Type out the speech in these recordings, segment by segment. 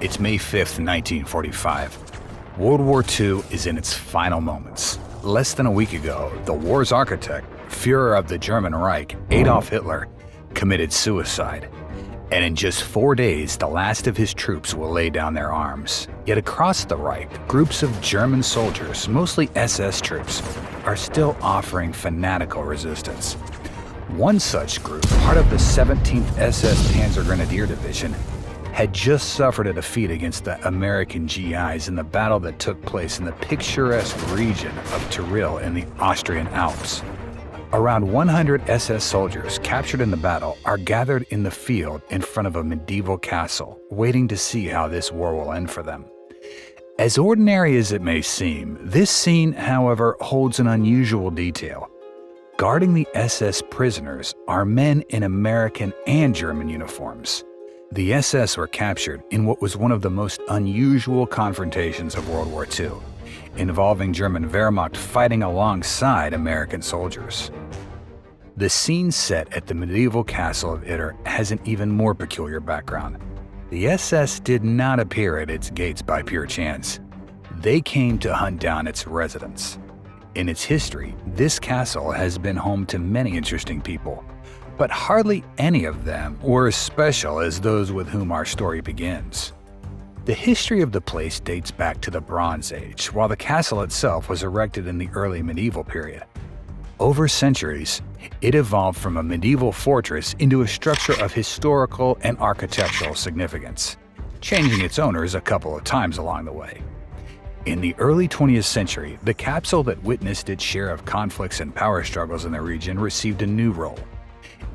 It's May 5th, 1945. World War II is in its final moments. Less than a week ago, the war's architect, Führer of the German Reich, Adolf Hitler, committed suicide. And in just 4 days, the last of his troops will lay down their arms. Yet across the Reich, groups of German soldiers, mostly SS troops, are still offering fanatical resistance. One such group, part of the 17th SS Panzergrenadier Division, had just suffered a defeat against the American G.I.s in the battle that took place in the picturesque region of Tyrol in the Austrian Alps. Around 100 SS soldiers captured in the battle are gathered in the field in front of a medieval castle, waiting to see how this war will end for them. As ordinary as it may seem, this scene, however, holds an unusual detail. Guarding the SS prisoners are men in American and German uniforms. The SS were captured in what was one of the most unusual confrontations of World War II, involving German Wehrmacht fighting alongside American soldiers. The scene set at the medieval castle of Itter has an even more peculiar background. The SS did not appear at its gates by pure chance. They came to hunt down its residents. In its history, this castle has been home to many interesting people, but hardly any of them were as special as those with whom our story begins. The history of the place dates back to the Bronze Age, while the castle itself was erected in the early medieval period. Over centuries, it evolved from a medieval fortress into a structure of historical and architectural significance, changing its owners a couple of times along the way. In the early 20th century, the castle that witnessed its share of conflicts and power struggles in the region received a new role.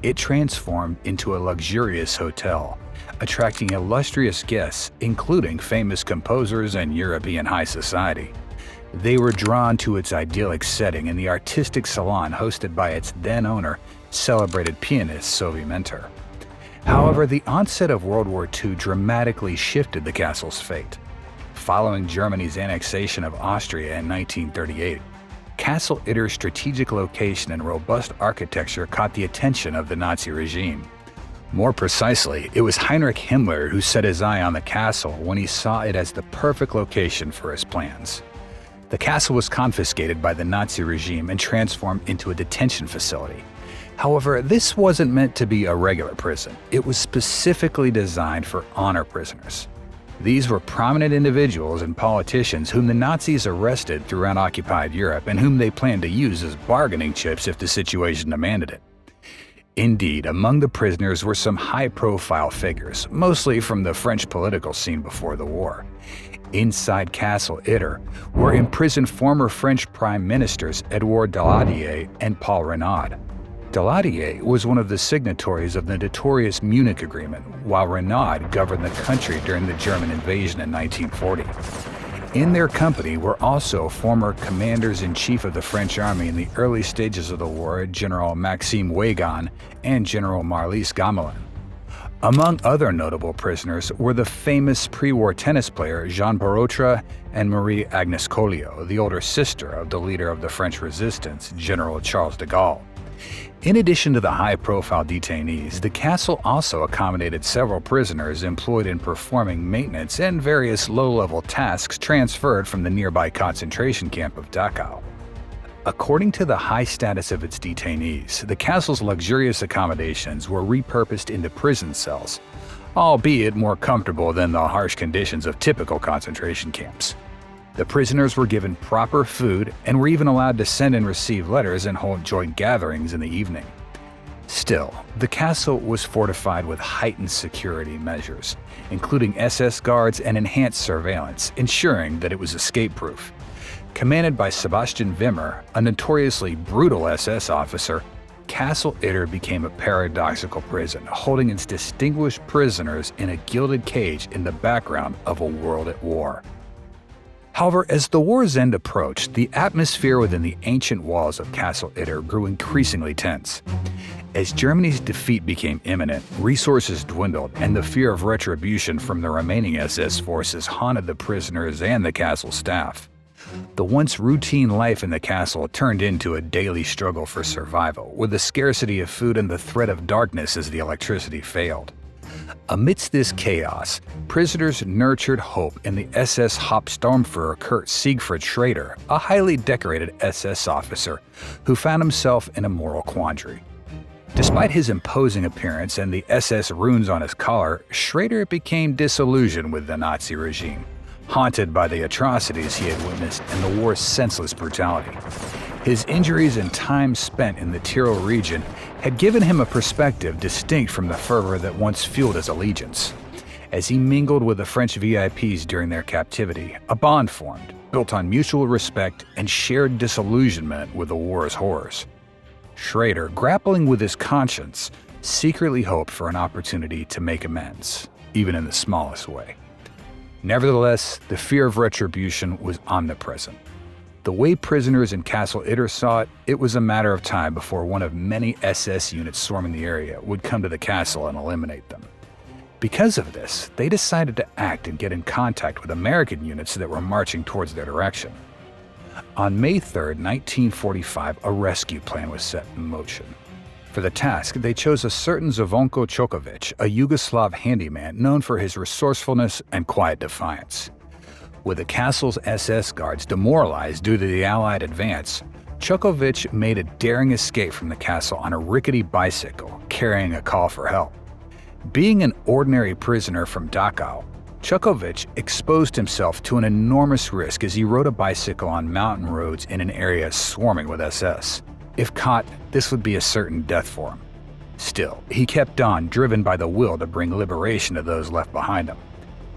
It transformed into a luxurious hotel, attracting illustrious guests, including famous composers and European high society. They were drawn to its idyllic setting in the artistic salon hosted by its then-owner, celebrated pianist Sophie Mentor. However, the onset of World War II dramatically shifted the castle's fate. Following Germany's annexation of Austria in 1938, Castle Itter's strategic location and robust architecture caught the attention of the Nazi regime. More precisely, it was Heinrich Himmler who set his eye on the castle when he saw it as the perfect location for his plans. The castle was confiscated by the Nazi regime and transformed into a detention facility. However, this wasn't meant to be a regular prison. It was specifically designed for honor prisoners. These were prominent individuals and politicians whom the Nazis arrested throughout occupied Europe and whom they planned to use as bargaining chips if the situation demanded it. Indeed, among the prisoners were some high-profile figures, mostly from the French political scene before the war. Inside Castle Itter were imprisoned former French Prime Ministers Édouard Daladier and Paul Renaud. Daladier was one of the signatories of the notorious Munich Agreement, while Renaud governed the country during the German invasion in 1940. In their company were also former commanders-in-chief of the French army in the early stages of the war, General Maxime Weygand and General Marlis Gamelin. Among other notable prisoners were the famous pre-war tennis player Jean Barotra and Marie-Agnes Colliot, the older sister of the leader of the French resistance, General Charles de Gaulle. In addition to the high-profile detainees, the castle also accommodated several prisoners employed in performing maintenance and various low-level tasks transferred from the nearby concentration camp of Dachau. According to the high status of its detainees, the castle's luxurious accommodations were repurposed into prison cells, albeit more comfortable than the harsh conditions of typical concentration camps. The prisoners were given proper food and were even allowed to send and receive letters and hold joint gatherings in the evening. Still, the castle was fortified with heightened security measures, including SS guards and enhanced surveillance, ensuring that it was escape-proof. Commanded by Sebastian Wimmer, a notoriously brutal SS officer, Castle Itter became a paradoxical prison, holding its distinguished prisoners in a gilded cage in the background of a world at war. However, as the war's end approached, the atmosphere within the ancient walls of Castle Itter grew increasingly tense. As Germany's defeat became imminent, resources dwindled, and the fear of retribution from the remaining SS forces haunted the prisoners and the castle staff. The once routine life in the castle turned into a daily struggle for survival, with the scarcity of food and the threat of darkness as the electricity failed. Amidst this chaos, prisoners nurtured hope in the SS Hauptsturmführer Kurt Siegfried Schrader, a highly decorated SS officer who found himself in a moral quandary. Despite his imposing appearance and the SS runes on his collar, Schrader became disillusioned with the Nazi regime, haunted by the atrocities he had witnessed and the war's senseless brutality. His injuries and time spent in the Tyrol region had given him a perspective distinct from the fervor that once fueled his allegiance. As he mingled with the French VIPs during their captivity, a bond formed, built on mutual respect and shared disillusionment with the war's horrors. Schrader, grappling with his conscience, secretly hoped for an opportunity to make amends, even in the smallest way. Nevertheless, the fear of retribution was omnipresent. The way prisoners in Castle Itter saw it, it was a matter of time before one of many SS units swarming the area would come to the castle and eliminate them. Because of this, they decided to act and get in contact with American units that were marching towards their direction. On May 3, 1945, a rescue plan was set in motion. For the task, they chose a certain Zvonko Chokovic, a Yugoslav handyman known for his resourcefulness and quiet defiance. With the castle's SS guards demoralized due to the Allied advance, Chokovic made a daring escape from the castle on a rickety bicycle, carrying a call for help. Being an ordinary prisoner from Dachau, Chokovic exposed himself to an enormous risk as he rode a bicycle on mountain roads in an area swarming with SS. If caught, this would be a certain death for him. Still, he kept on, driven by the will to bring liberation to those left behind him.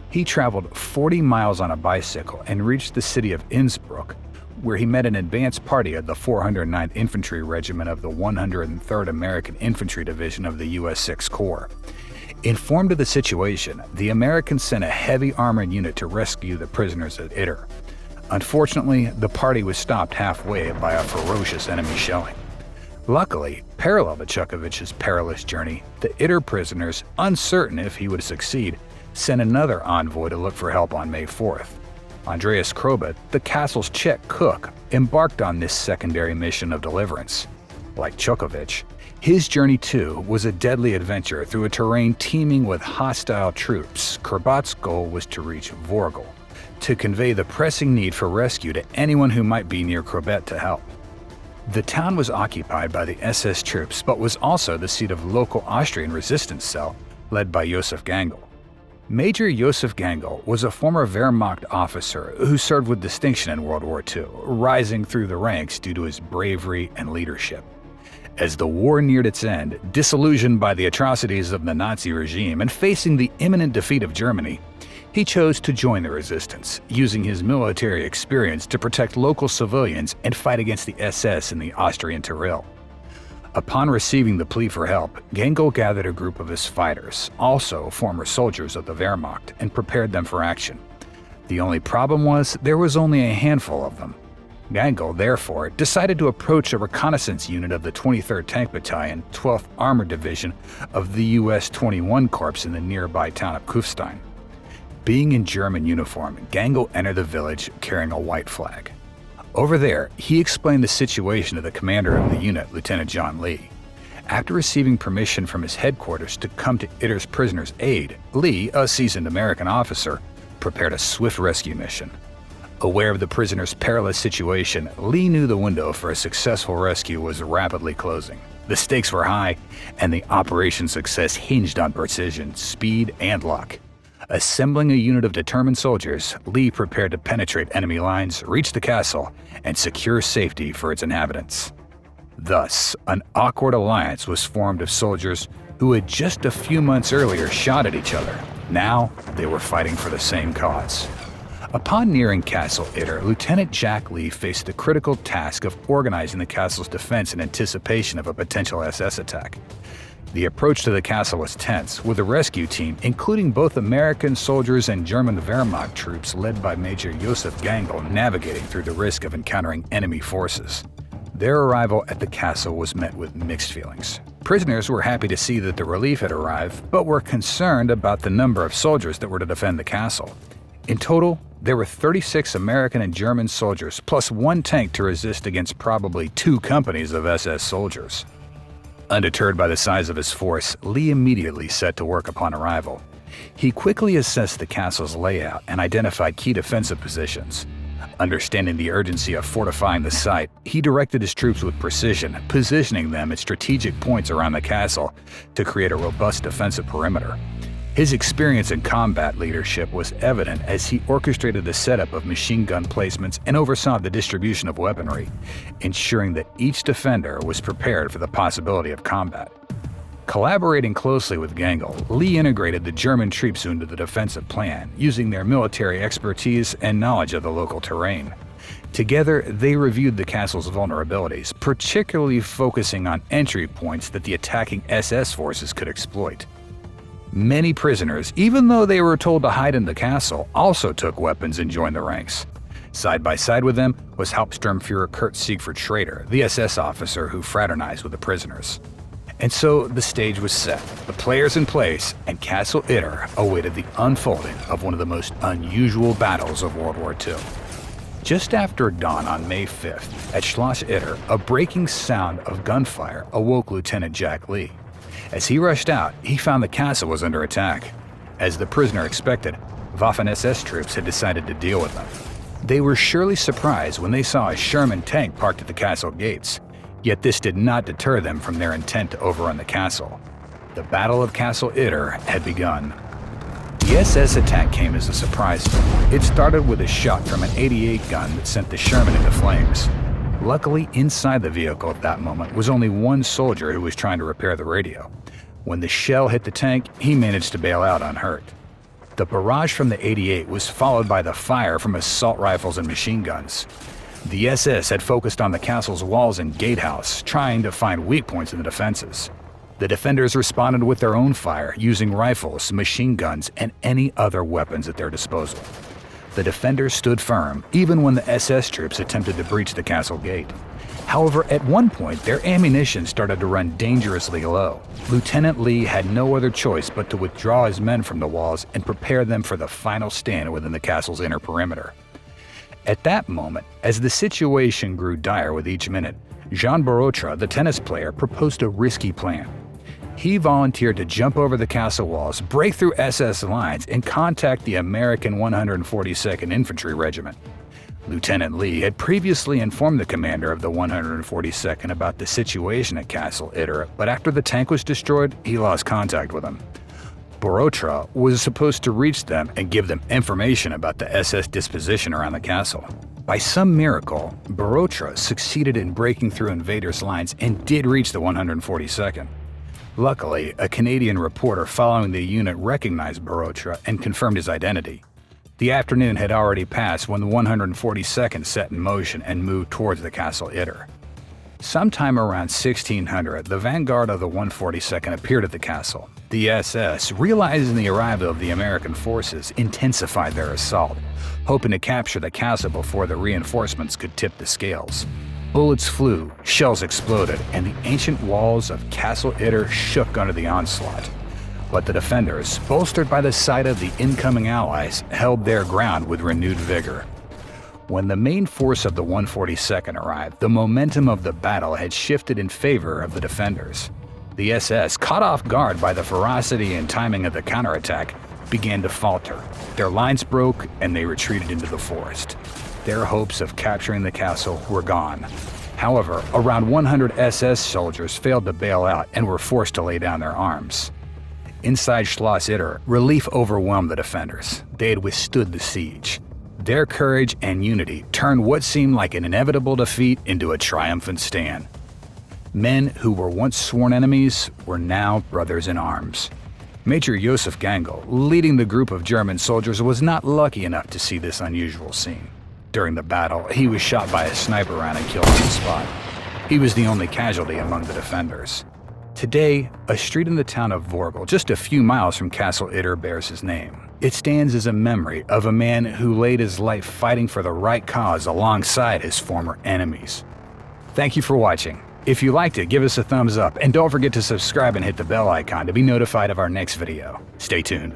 He traveled 40 miles on a bicycle and reached the city of Innsbruck, where he met an advance party of the 409th Infantry Regiment of the 103rd American Infantry Division of the U.S. 6th Corps. Informed of the situation, the Americans sent a heavy armored unit to rescue the prisoners at Itter. Unfortunately, the party was stopped halfway by a ferocious enemy shelling. Luckily, parallel to Chokovic's perilous journey, the Itter prisoners, uncertain if he would succeed, sent another envoy to look for help on May 4th. Andreas Krobet, the castle's Czech cook, embarked on this secondary mission of deliverance. Like Chokovic, his journey too was a deadly adventure through a terrain teeming with hostile troops. Krobet's goal was to reach Vorgel, to convey the pressing need for rescue to anyone who might be near Krobet to help. The town was occupied by the SS troops, but was also the seat of local Austrian resistance cell led by Josef Gangl. Major Josef Gangl was a former Wehrmacht officer who served with distinction in World War II, rising through the ranks due to his bravery and leadership. As the war neared its end, disillusioned by the atrocities of the Nazi regime and facing the imminent defeat of Germany, he chose to join the resistance, using his military experience to protect local civilians and fight against the SS in the Austrian Tyrol. Upon receiving the plea for help, Gangl gathered a group of his fighters, also former soldiers of the Wehrmacht, and prepared them for action. The only problem was there was only a handful of them. Gangl, therefore, decided to approach a reconnaissance unit of the 23rd Tank Battalion, 12th Armored Division of the US 21 Corps in the nearby town of Kufstein. Being in German uniform, Gangl entered the village carrying a white flag. Over there, he explained the situation to the commander of the unit, Lieutenant John Lee. After receiving permission from his headquarters to come to Itter's prisoners' aid, Lee, a seasoned American officer, prepared a swift rescue mission. Aware of the prisoners' perilous situation, Lee knew the window for a successful rescue was rapidly closing. The stakes were high, and the operation's success hinged on precision, speed, and luck. Assembling a unit of determined soldiers, Lee prepared to penetrate enemy lines, reach the castle, and secure safety for its inhabitants. Thus, an awkward alliance was formed of soldiers who had just a few months earlier shot at each other. Now, they were fighting for the same cause. Upon nearing Castle Itter, Lieutenant Jack Lee faced the critical task of organizing the castle's defense in anticipation of a potential SS attack. The approach to the castle was tense, with the rescue team, including both American soldiers and German Wehrmacht troops led by Major Josef Gangl, navigating through the risk of encountering enemy forces. Their arrival at the castle was met with mixed feelings. Prisoners were happy to see that the relief had arrived, but were concerned about the number of soldiers that were to defend the castle. In total, there were 36 American and German soldiers, plus one tank to resist against probably 2 companies of SS soldiers. Undeterred by the size of his force, Lee immediately set to work upon arrival. He quickly assessed the castle's layout and identified key defensive positions. Understanding the urgency of fortifying the site, he directed his troops with precision, positioning them at strategic points around the castle to create a robust defensive perimeter. His experience in combat leadership was evident as he orchestrated the setup of machine gun placements and oversaw the distribution of weaponry, ensuring that each defender was prepared for the possibility of combat. Collaborating closely with Gangel, Lee integrated the German troops into the defensive plan, using their military expertise and knowledge of the local terrain. Together, they reviewed the castle's vulnerabilities, particularly focusing on entry points that the attacking SS forces could exploit. Many prisoners, even though they were told to hide in the castle, also took weapons and joined the ranks. Side by side with them was Hauptsturmführer Kurt Siegfried Schrader, the SS officer who fraternized with the prisoners. And so the stage was set, the players in place, and Castle Itter awaited the unfolding of one of the most unusual battles of World War II. Just after dawn on May 5th, at Schloss Itter, a breaking sound of gunfire awoke Lieutenant Jack Lee. As he rushed out, he found the castle was under attack. As the prisoner expected, Waffen-SS troops had decided to deal with them. They were surely surprised when they saw a Sherman tank parked at the castle gates. Yet this did not deter them from their intent to overrun the castle. The Battle of Castle Itter had begun. The SS attack came as a surprise to them. It started with a shot from an 88 gun that sent the Sherman into flames. Luckily, inside the vehicle at that moment was only one soldier who was trying to repair the radio. When the shell hit the tank, he managed to bail out unhurt. The barrage from the 88 was followed by the fire from assault rifles and machine guns. The SS had focused on the castle's walls and gatehouse, trying to find weak points in the defenses. The defenders responded with their own fire, using rifles, machine guns, and any other weapons at their disposal. The defenders stood firm, even when the SS troops attempted to breach the castle gate. However, at one point, their ammunition started to run dangerously low. Lieutenant Lee had no other choice but to withdraw his men from the walls and prepare them for the final stand within the castle's inner perimeter. At that moment, as the situation grew dire with each minute, Jean Barotra, the tennis player, proposed a risky plan. He volunteered to jump over the castle walls, break through SS lines, and contact the American 142nd Infantry Regiment. Lieutenant Lee had previously informed the commander of the 142nd about the situation at Castle Itter, but after the tank was destroyed, he lost contact with him. Barotra was supposed to reach them and give them information about the SS disposition around the castle. By some miracle, Barotra succeeded in breaking through invaders' lines and did reach the 142nd. Luckily, a Canadian reporter following the unit recognized Barotra and confirmed his identity. The afternoon had already passed when the 142nd set in motion and moved towards the Castle Itter. Sometime around 1600, the vanguard of the 142nd appeared at the castle. The SS, realizing the arrival of the American forces, intensified their assault, hoping to capture the castle before the reinforcements could tip the scales. Bullets flew, shells exploded, and the ancient walls of Castle Itter shook under the onslaught. But the defenders, bolstered by the sight of the incoming Allies, held their ground with renewed vigor. When the main force of the 142nd arrived, the momentum of the battle had shifted in favor of the defenders. The SS, caught off guard by the ferocity and timing of the counterattack, began to falter. Their lines broke and they retreated into the forest. Their hopes of capturing the castle were gone. However, around 100 SS soldiers failed to bail out and were forced to lay down their arms. Inside Schloss Itter, relief overwhelmed the defenders. They had withstood the siege. Their courage and unity turned what seemed like an inevitable defeat into a triumphant stand. Men who were once sworn enemies were now brothers in arms. Major Josef Gangel, leading the group of German soldiers, was not lucky enough to see this unusual scene. During the battle, he was shot by a sniper round and killed on the spot. He was the only casualty among the defenders. Today, a street in the town of Vorgel, just a few miles from Castle Itter, bears his name. It stands as a memory of a man who laid his life fighting for the right cause alongside his former enemies. Thank you for watching. If you liked it, give us a thumbs up, and don't forget to subscribe and hit the bell icon to be notified of our next video. Stay tuned.